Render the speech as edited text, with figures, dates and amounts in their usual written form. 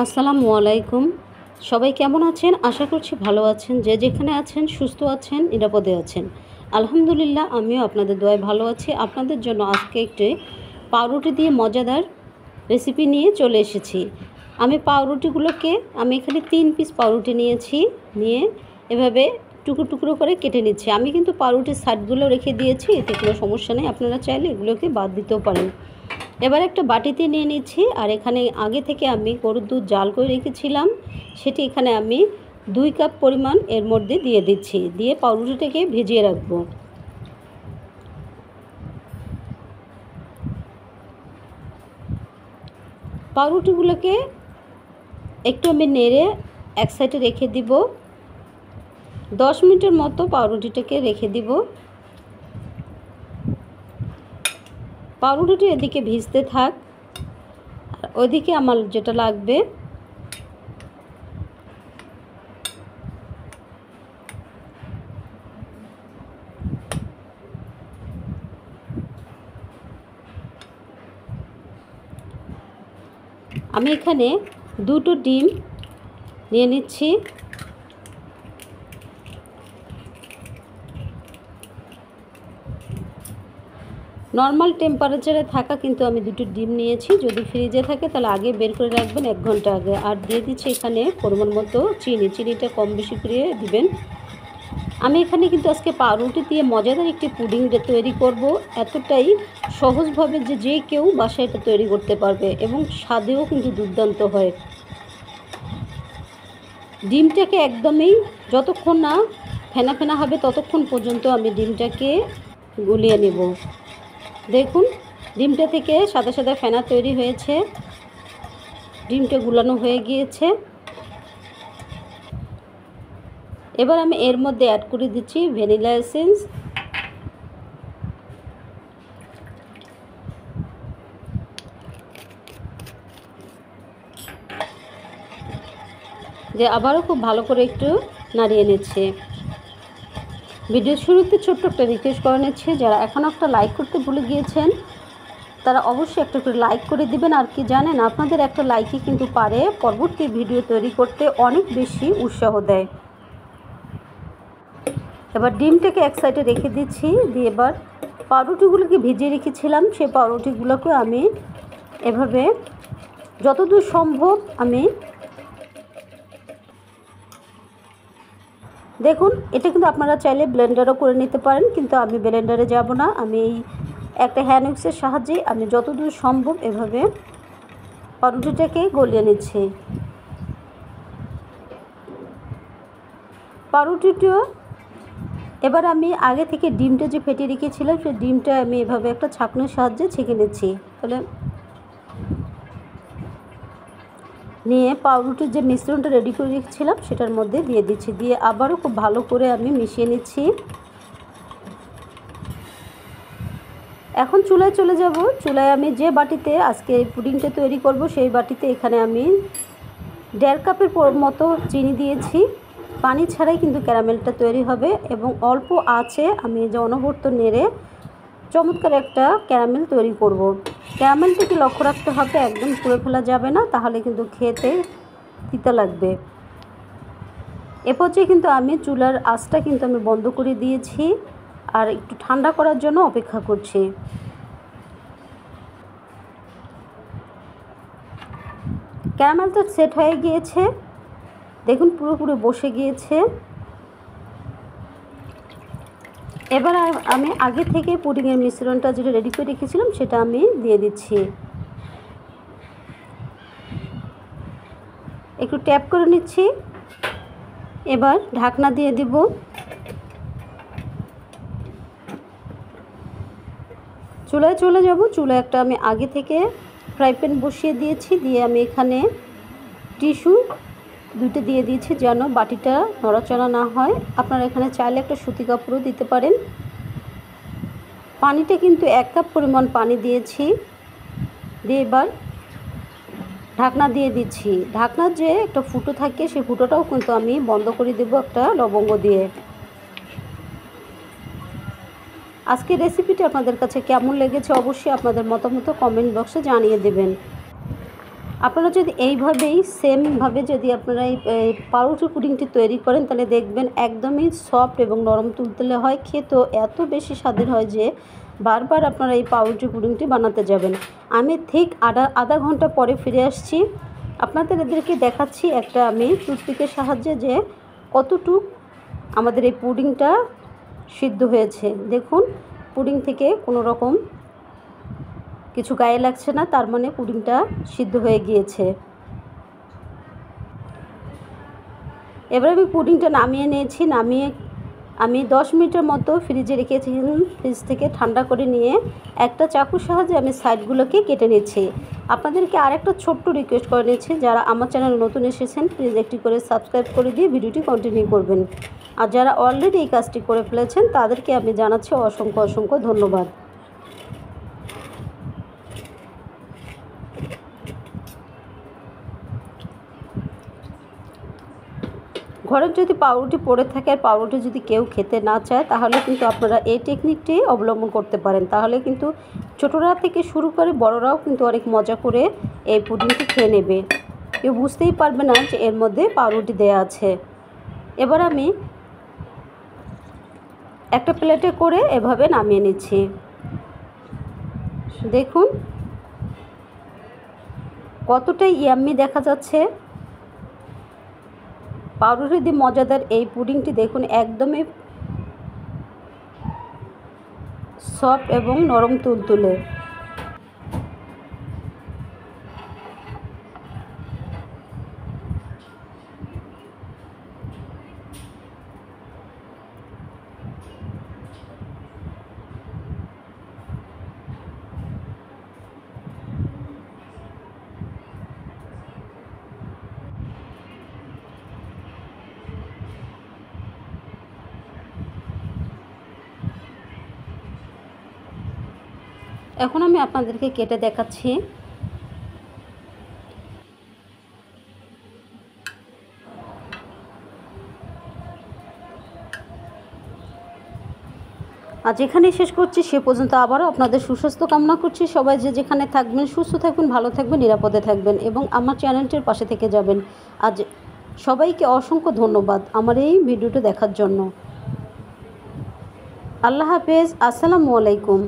আসসালামু আলাইকুম। সবাই কেমন আছেন? আশা করছি ভালো আছেন। যে যেখানে আছেন সুস্থ আছেন, নিরাপদে আছেন। আলহামদুলিল্লাহ আমিও আপনাদের দোয়ায় ভালো আছি। আপনাদের জন্য আজকে একটি পাউরুটি দিয়ে মজাদার রেসিপি নিয়ে চলে এসেছি। পাউরুটিগুলোকে আমি এখানে 3 পিস পাউরুটি নিয়েছি। নিয়ে এভাবে টুকরো টুকরো করে কেটে নিচ্ছি। আমি কিন্তু পাউরুটির সাইডগুলো রেখে দিয়েছি, এতে কোনো সমস্যা নেই। আপনারা চাইলে এগুলোকে বাদ দিতেও পারেন। এবার একটা বাটিতে নিয়ে নিচ্ছি, আর এখানে আগে থেকে আমি গরুর দুধ জাল করে রেখেছিলাম, সেটি এখানে আমি 2 কাপ পরিমাণ এর মধ্যে দিয়ে দিচ্ছি। দিয়ে পাউরুটিটাকে ভিজিয়ে রাখবো। পাউরুটিগুলোকে একটু আমি নেড়ে এক সাইডে রেখে দিব। 10 মিনিটের মতো পাউরুটিটাকে রেখে দিব। পাউরুটিটা এদিকে ভিজতে থাক, আর ওইদিকে আমার যেটা লাগবে, আমি এখানে 2টো ডিম নিয়ে নিচ্ছি। নর্মাল টেম্পারেচারে থাকা কিন্তু আমি 2টো ডিম নিয়েছি। যদি ফ্রিজে থাকে তাহলে আগে বের করে রাখবেন 1 ঘন্টা আগে। আর দিয়ে দিচ্ছি এখানে পরিমাণ মতো চিনিটা কম বেশি করে দিবেন। আমি এখানে কিন্তু আজকে পাউরুটি দিয়ে মজাদার একটি পুডিং তৈরি করব। এতটাই সহজভাবে যে কেউ বাসায় এটা তৈরি করতে পারবে এবং স্বাদেও কিন্তু দুর্দান্ত হয়। ডিমটাকে একদমই যতক্ষণ না ফেনা ফেনা হবে ততক্ষণ পর্যন্ত আমি ডিমটাকে গুলিয়ে নেব। দেখুন, ডিমটা থেকে সাদা সাদা ফেনা তৈরি হয়েছে, ডিমটা গুলানো হয়ে গিয়েছে। এবার আমি এর মধ্যে অ্যাড করে দিচ্ছি ভ্যানিলা এসেন্স। যে আবারও খুব ভালো করে একটু নাড়িয়ে নিচ্ছে। ভিডিওর শুরুতে ছোট্ট একটা রিকোয়েস্ট করে নিচ্ছে, যারা এখনও একটা লাইক করতে ভুলে গিয়েছেন তারা অবশ্যই একটা করে লাইক করে দিবেন। আর কি জানেন, আপনাদের একটা লাইকই কিন্তু পারে পরবর্তী ভিডিও তৈরি করতে অনেক বেশি উৎসাহ দেয়। এবার ডিমটাকে এক সাইডে রেখে দিচ্ছি। দিয়ে এবার পাউরুটিগুলোকে ভিজিয়ে রেখেছিলাম, সেই পাউরুটিগুলোকে আমি এভাবে যতদূর সম্ভব দেখুন, এটা কিন্তু আপনারা চাইলে ব্লেন্ডারও করে নিতে পারেন, কিন্তু আমি ব্লেন্ডারে যাব না। আমি এই একটা হ্যান্ড উইক্সের সাহায্যে আমি যতদূর সম্ভব এভাবে পাউরুটিটাকে গলিয়ে নিচ্ছি। পাউরুটিটা এবার আমি আগে থেকে ডিমটা যে ফেটে রেখেছিলাম সেই ডিমটা আমি এভাবে একটা ছাঁকনির সাহায্যে ছেঁকে নিচ্ছি। তাহলে নিয়ে পাউরুটির যে মিশ্রণটা রেডি করে রেখেছিলাম সেটার মধ্যে দিয়ে দিচ্ছি। দিয়ে আবারও খুব ভালো করে আমি মিশিয়ে নিচ্ছি। এখন চুলায় চলে যাব। চুলায় আমি যে বাটিতে আজকে পুডিংটা তৈরি করব সেই বাটিতে এখানে আমি 1.5 কাপের মতো চিনি দিয়েছি। পানি ছাড়াই কিন্তু ক্যারামেলটা তৈরি হবে এবং অল্প আঁচে আমি যে অনবরত নেড়ে চমৎকার একটা ক্যারামেল তৈরি করব। ক্যারামেলটাকে লক্ষ্য রাখতে হবে, একদম পুড়ে ফেলা যাবে না, তাহলে কিন্তু খেতে তিতা লাগবে। এ পর্যায়ে কিন্তু আমি চুলার আঁচটা কিন্তু আমি বন্ধ করে দিয়েছি আর একটু ঠান্ডা করার জন্য অপেক্ষা করছি। ক্যারামেলটা সেট হয়ে গিয়েছে, দেখুন পুরোপুরি বসে গিয়েছে। এবার আমি আগে থেকে পুডিংয়ের মিশ্রণটা যেটা রেডি করে রেখেছিলাম সেটা আমি দিয়ে দিচ্ছি। একটু ট্যাপ করে নিচ্ছি। এবার ঢাকনা দিয়ে দিব। চুলায় চলে যাব। চুলায় একটা আমি আগে থেকে ফ্রাই প্যান বসিয়ে দিয়েছি। দিয়ে আমি এখানে টিস্যু 2টো দিয়ে দিয়েছি যেন বাটিটা নড়াচড়া না হয়। আপনারা এখানে চাইলে একটা সুতি কাপড়ও দিতে পারেন। পানিটা কিন্তু 1 কাপ পরিমাণ পানি দিয়েছি। দিয়ে এবার ঢাকনা দিয়ে দিচ্ছি। ঢাকনার যে একটা ফুটো থাকে সেই ফুটোটাও কিন্তু আমি বন্ধ করে দেব একটা লবঙ্গ দিয়ে। আজকের রেসিপিটি আপনাদের কাছে কেমন লেগেছে অবশ্যই আপনাদের মতামত কমেন্ট বক্সে জানিয়ে দেবেন। আপনারা যদি এইভাবেই সেমভাবে যদি আপনারা এই পাউরুটি পুডিংটি তৈরি করেন তাহলে দেখবেন একদমই সফট এবং নরম তুলতুলে হয়, খেতেও এত বেশি স্বাদের হয় যে বারবার আপনারা এই পাউরুটি পুডিংটি বানাতে যাবেন। আমি ঠিক আধা ঘন্টা পরে ফিরে আসছি, এদেরকে দেখাচ্ছি একটা আমি টুথপিকের সাহায্যে যে কতটুক আমাদের এই পুডিংটা সিদ্ধ হয়েছে। দেখুন পুডিং থেকে কোনো রকম কিছু গায়ে লাগছে না, তার মানে পুডিংটা সিদ্ধ হয়ে গিয়েছে। এবার আমি পুডিংটা নামিয়ে নিয়েছি, নামিয়ে আমি 10 মিনিটের মতো ফ্রিজে রেখেছি। ফ্রিজ থেকে ঠান্ডা করে নিয়ে একটা চাকুর সাহায্যে আমি সাইডগুলোকে কেটে নিচ্ছি। আপনাদেরকে আরেকটা ছোট্ট রিকোয়েস্ট করে নিচ্ছি, যারা আমার চ্যানেলে নতুন এসেছেন প্লিজ একটি করে সাবস্ক্রাইব করে দিয়ে ভিডিওটি কন্টিনিউ করবেন, আর যারা অলরেডি এই কাজটি করে ফেলেছেন তাদেরকে আমি জানাচ্ছি অসংখ্য অসংখ্য ধন্যবাদ। ঘরের যদি পাউরুটি পড়ে থাকে আর পাউরুটি যদি কেউ খেতে না চায় তাহলে কিন্তু আপনারা এই টেকনিকটি অবলম্বন করতে পারেন, তাহলে কিন্তু ছোটরা থেকে শুরু করে বড়রাও কিন্তু অনেক মজা করে এই পুডিংটি খেয়ে নেবে, কেউ বুঝতেই পারবে না যে এর মধ্যে পাউরুটি দেয়া আছে। এবার আমি একটা প্লেটে করে এভাবে নামিয়ে নিচ্ছি। দেখুন কতটা ইয়াম্মি দেখা যাচ্ছে। পাউরুটি দিয়ে মজাদার এই পুডিংটি দেখুন একদমই সফট এবং নরম তুলতুলে। এখন আমি আপনাদেরকে কেটে দেখাচ্ছি। আজ এখানেই শেষ করছি, সে পর্যন্ত আবারও আপনাদের সুস্বাস্থ্য কামনা করছি। সবাই যে যেখানে থাকবেন সুস্থ থাকবেন, ভালো থাকবেন, নিরাপদে থাকবেন এবং আমার চ্যানেলটির পাশে থেকে যাবেন। আজ সবাইকে অসংখ্য ধন্যবাদ আমার এই ভিডিওটি দেখার জন্য। আল্লাহ হাফেজ, আসসালামু আলাইকুম।